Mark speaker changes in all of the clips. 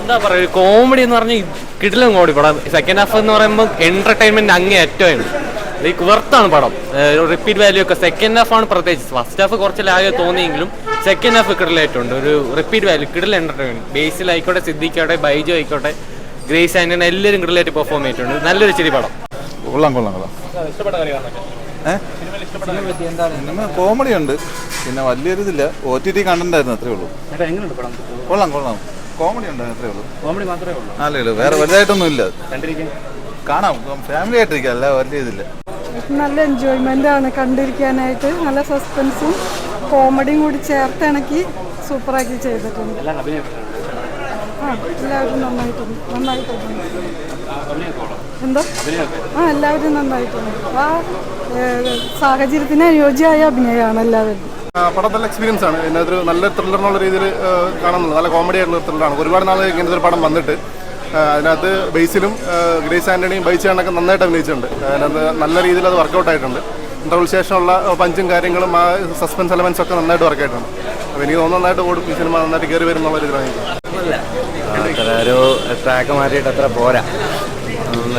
Speaker 1: എന്താ പറയുക, കോമഡി എന്ന് പറഞ്ഞാൽ കിടിലം കോമഡി പടം. സെക്കൻഡ് ഹാഫ് എന്ന് പറയുമ്പോൾ എന്റർടൈൻമെന്റ് അങ്ങേ ഏറ്റവും ലൈക്ക് വെർത്താണ് പടം. റിപ്പീറ്റ് വാല്യൂ ഒക്കെ സെക്കൻഡ് ഹാഫ് ആണ് പ്രത്യേകിച്ച്. ഫസ്റ്റ് ഹാഫ് കുറച്ച് ലാഗ് തോന്നിയെങ്കിലും സെക്കൻഡ് ഹാഫ് കിടലായിട്ടുണ്ട്. ഒരു repeat value, Cadell entertainment. ബേസിലായിക്കോട്ടെ, സിദ്ദിഖായിക്കോട്ടെ, Baiju ആയിക്കോട്ടെ, ഗ്രേസ് ആന്റണി എല്ലാവരും കിടലായിട്ട് പെർഫോം ചെയ്തിട്ടുണ്ട്. നല്ലൊരു ചിരി പടം.
Speaker 2: കോമഡി ഉണ്ട്, പിന്നെ വലിയൊരു ഇതില്ല. OTT കണ്ടന്റ് ആയിരുന്നു, അത്രേ ഉള്ളൂ. കൊള്ളാം, കോമഡി ഉണ്ട്, അത്രേ ഉള്ളൂ. കോമഡി മാത്രമേ ഉള്ളൂ, അല്ലേ? വേറെ വലുതായിട്ടൊന്നും ഇല്ല. കാണാം, ഫാമിലി ആയിട്ടിരിക്കുക, അല്ല വലിയ ഇതില്ല.
Speaker 3: നല്ല എൻജോയ്മെന്റ് ആണ് കണ്ടിരിക്കാനായിട്ട്. നല്ല സസ്പെൻസും കോമഡിയും കൂടി ചേർത്തിണക്കി സൂപ്പറാക്കി ചെയ്തിട്ടുണ്ട്. എല്ലാവരും നന്നായിട്ടുണ്ട്. എന്തോ എല്ലാവരും നന്നായിട്ടുണ്ട്. സാഹചര്യത്തിന് അനുയോജ്യമായ അഭിനയമാണ് എല്ലാവരും.
Speaker 4: പടം നല്ല എക്സ്പീരിയൻസ് ആണ്. ഇതിനകത്തൊരു നല്ല ത്രില്ലർ എന്നുള്ള രീതിയിൽ കാണുന്നത്. നല്ല കോമഡി ആയിട്ടുള്ള ത്രില്ലറാണ്. ഒരുപാട് നാൾ ഇങ്ങനത്തെ ഒരു പടം വന്നിട്ട് അതിനകത്ത് ബേസിലും ഗ്രേസ് ആന്റണിയും ബൈച്ചാണ്ടൊക്കെ നന്നായിട്ട് അഭിനയിച്ചിട്ടുണ്ട്. അതിനകത്ത് നല്ല രീതിയിൽ അത് വർക്കൗട്ട് ആയിട്ടുണ്ട്. ഇന്റർവ്യൂവിന് ശേഷമുള്ള പഞ്ചും കാര്യങ്ങളും ആ സസ്പെൻസ് എലമെന്റ്സ് ഒക്കെ നന്നായിട്ട് വർക്കായിട്ടുണ്ട്. അപ്പോൾ എനിക്ക് തോന്നുന്നു നന്നായിട്ട് ഓടും, ഈ സിനിമ നന്നായിട്ട് കയറി വരുന്നുള്ള ഒരു ഇതാണ്.
Speaker 1: ഒരു ട്രാക്ക് മാറ്റിയിട്ട് അത്ര പോരാ,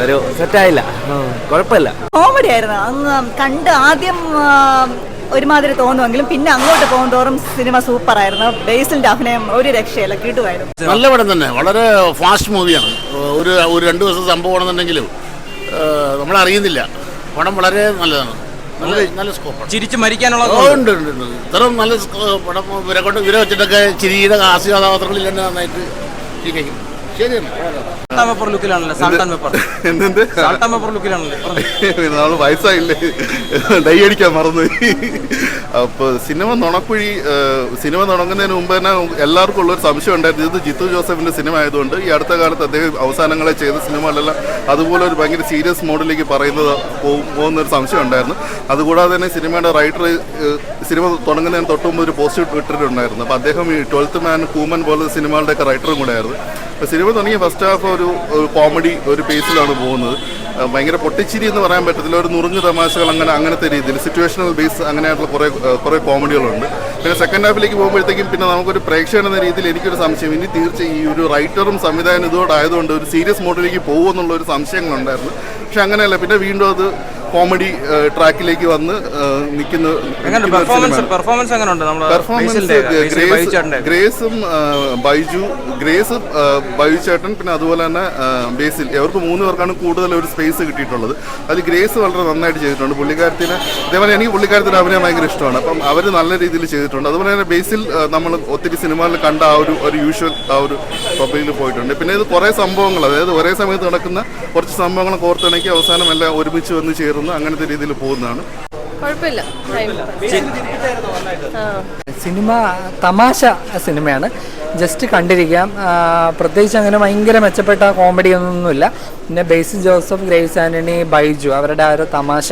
Speaker 1: ഒരു സെറ്റായില്ല, കുഴപ്പമില്ല.
Speaker 5: കോമഡി ആയിരുന്നു. അന്ന് കണ്ട് ആദ്യം ഒരുമാതിരി തോന്നുമെങ്കിലും പിന്നെ അങ്ങോട്ട് പോകുന്തോറും സിനിമ സൂപ്പറായിരുന്നു. ബേസിലിന്റെ അഭിനയം ഒരു രക്ഷയില്ല, കിട്ടുമായിരുന്നു.
Speaker 6: നല്ല പടം തന്നെ, വളരെ ഫാസ്റ്റ് മൂവിയാണ്. ഒരു 2 ദിവസം സംഭവം ആണെന്നുണ്ടെങ്കിലും നമ്മളറിയുന്നില്ല. പടം വളരെ നല്ലതാണ്, നല്ല സ്കോപ്പാണ്.
Speaker 1: ചിരിച്ചു മരിക്കാനുള്ള
Speaker 6: ഉണ്ട്. ഇത്തരം നല്ല പടം ഇവരെ വെച്ചിട്ടൊക്കെ ചിരിയുടെ ഹാസ്യ കഥാപാത്രങ്ങളിൽ തന്നെ നന്നായിട്ട് ചിരിക്കും. ശരിയാണ്.
Speaker 2: നമ്മൾ വയസ്സായില്ലേ, ഡൈ അടിക്കാൻ മറന്നു. അപ്പോൾ സിനിമ തുടങ്ങുന്നതിന് മുമ്പ് തന്നെ എല്ലാവർക്കും ഉള്ളൊരു സംശയം ഉണ്ടായിരുന്നു. ഇത് ജിത്തു ജോസഫിന്റെ സിനിമ ആയതുകൊണ്ട് ഈ അടുത്ത കാലത്ത് അദ്ദേഹം അവസാനങ്ങളെ ചെയ്ത സിനിമകളെല്ലാം അതുപോലെ ഒരു ഭയങ്കര സീരിയസ് മോഡിലേക്ക് പോകുന്നൊരു സംശയം ഉണ്ടായിരുന്നു. അതുകൂടാതെ തന്നെ സിനിമയുടെ റൈറ്റർ സിനിമ തുടങ്ങുന്നതിന് തൊട്ട് മുമ്പ് ഒരു പോസ്റ്റ് ഇട്ടിട്ടുണ്ടായിരുന്നു. അപ്പോൾ അദ്ദേഹം ഈ 12th മാൻ, കൂമൻ പോലത്തെ സിനിമകളുടെയൊക്കെ റൈറ്ററും കൂടെ ആയിരുന്നു. സിനിമ തുടങ്ങിയ ഫസ്റ്റ് ഹാഫ് ഒരു കോമഡി ഒരു പേസിലാണ് പോകുന്നത്. ഭയങ്കര പൊട്ടിച്ചിരി എന്ന് പറയാൻ പറ്റത്തില്ല, ഒരു നുറുങ്ങ് തമാശകൾ അങ്ങനത്തെ രീതിയിൽ സിറ്റുവേഷണൽ ബേസ് അങ്ങനെയായിട്ടുള്ള കുറേ കോമഡികളുണ്ട്. പിന്നെ സെക്കൻഡ് ഹാഫിലേക്ക് പോകുമ്പോഴത്തേക്കും പിന്നെ നമുക്കൊരു പ്രേക്ഷകൻ എന്ന രീതിയിൽ എനിക്കൊരു സംശയം, ഇനി തീർച്ചയായും ഈ ഒരു റൈറ്ററും സംവിധാനം ഇതോടായതുകൊണ്ട് ഒരു സീരിയസ് മോഡിലേക്ക് പോകുമെന്നുള്ള ഒരു സംശയങ്ങളുണ്ടായിരുന്നു. പക്ഷെ അങ്ങനെയല്ല, പിന്നെ വീണ്ടും അത് കോമഡി ട്രാക്കിലേക്ക് വന്ന് നിൽക്കുന്ന ഗ്രേസും ബൈജു ചേട്ടൻ, പിന്നെ അതുപോലെ തന്നെ ബേസിൽ, അവർക്ക് 3 പേർക്കാണ് കൂടുതൽ ഒരു സ്പേസ് കിട്ടിയിട്ടുള്ളത്. അതിൽ ഗ്രേസ് വളരെ നന്നായിട്ട് ചെയ്തിട്ടുണ്ട്. പുള്ളിക്കാരത്തിന് അതേപോലെ എനിക്ക് പുള്ളിക്കാരത്തിന് അഭിനയം ഭയങ്കര ഇഷ്ടമാണ്. അപ്പം അവർ നല്ല രീതിയിൽ ചെയ്തിട്ടുണ്ട്. അതുപോലെ തന്നെ ബേസിൽ നമ്മൾ ഒത്തിരി സിനിമകളിൽ കണ്ട ആ ഒരു യൂഷ്വൽ ആ ഒരു ടോപ്പിക്കിൽ പോയിട്ടുണ്ട്. പിന്നെ ഇത് കുറേ സംഭവങ്ങൾ, അതായത് ഒരേ സമയത്ത് നടക്കുന്ന കുറച്ച് സംഭവങ്ങൾ കോർത്തിണക്കി അവസാനം എല്ലാം ഒരുമിച്ച് വന്ന് ചേർന്ന് അങ്ങനത്തെ രീതിയിൽ പോകുന്നതാണ്.
Speaker 7: സിനിമ തമാശ സിനിമയാണ്, ജസ്റ്റ് കണ്ടിരിക്കാം. പ്രത്യേകിച്ച് അങ്ങനെ ഭയങ്കര മെച്ചപ്പെട്ട കോമഡി ഒന്നുമില്ല. പിന്നെ ബേസിൽ ജോസഫ്, ഗ്രേസ് ആന്റണി, ബൈജു അവരുടെ ആ ഒരു തമാശ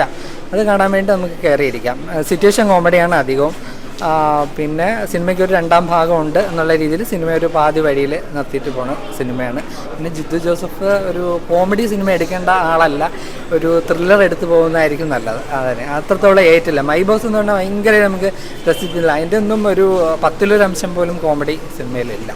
Speaker 7: അത് കാണാൻ വേണ്ടി നമുക്ക് കയറിയിരിക്കാം. സിറ്റുവേഷൻ കോമഡിയാണ് അധികവും. പിന്നെ സിനിമയ്ക്ക് ഒരു 2ാം ഭാഗമുണ്ട് എന്നുള്ള രീതിയിൽ സിനിമ ഒരു പാതി വഴിയിൽ നിർത്തിയിട്ട് പോണ സിനിമയാണ്. പിന്നെ ജിത്തു ജോസഫ് ഒരു കോമഡി സിനിമ എടുക്കേണ്ട ആളല്ല, ഒരു ത്രില്ലർ എടുത്തു പോകുന്നതായിരിക്കും നല്ലത്. അതിന് അത്രത്തോളം ഏറ്റില്ല. മൈ ബോസ് എന്ന് പറഞ്ഞാൽ ഭയങ്കര നമുക്ക് രസിച്ചില്ല. അതിൻ്റെ ഒന്നും ഒരു 10-ലൊരു അംശം പോലും കോമഡി സിനിമയിലില്ല.